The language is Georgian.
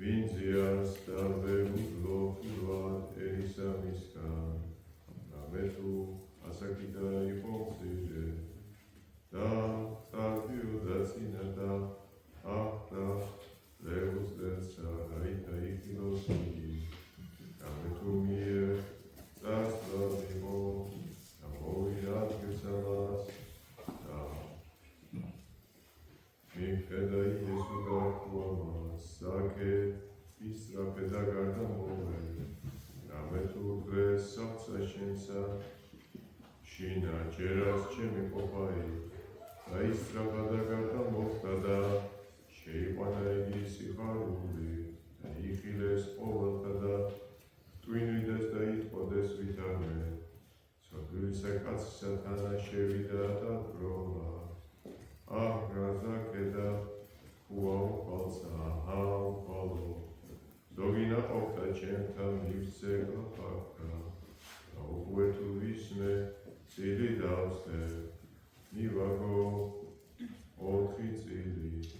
ვინძიას და ვეუძლო ხილვად ერისამისგან, რამე თუ ასაკიდა იყო მცირე, და წარდიოდა წინა და ახდა ლევუს წერცა რაითა იხილოს იგი, რამე თუ მიერ წარსდგა იყო და მოვირადგეს ამას და მიხედა იესო გარკვეულ ამას, საკე ისწრაფე და გარდა მოვე, რამე თუ დღეს საფცა შენსა, შინა ჯერას ჩემი ყოფა იქ, და ისწრაფა და გარდა მოხდა და შეიყვანა იგი სიხარული, და იხილეს ყოველთა და ტვინვიდეს და იტყოდეს ვითარმე, სოფლისა კაცისა თანა შევიდა და გროლა, აჰ გაზაკე და უაუყალცა, აუყალო, ზოგი ნაყოფდა ჩემთან მივცე გაფაქრა, და უკვე თუ ვისმე წილი დავსდე, მივაგო 4 წილი.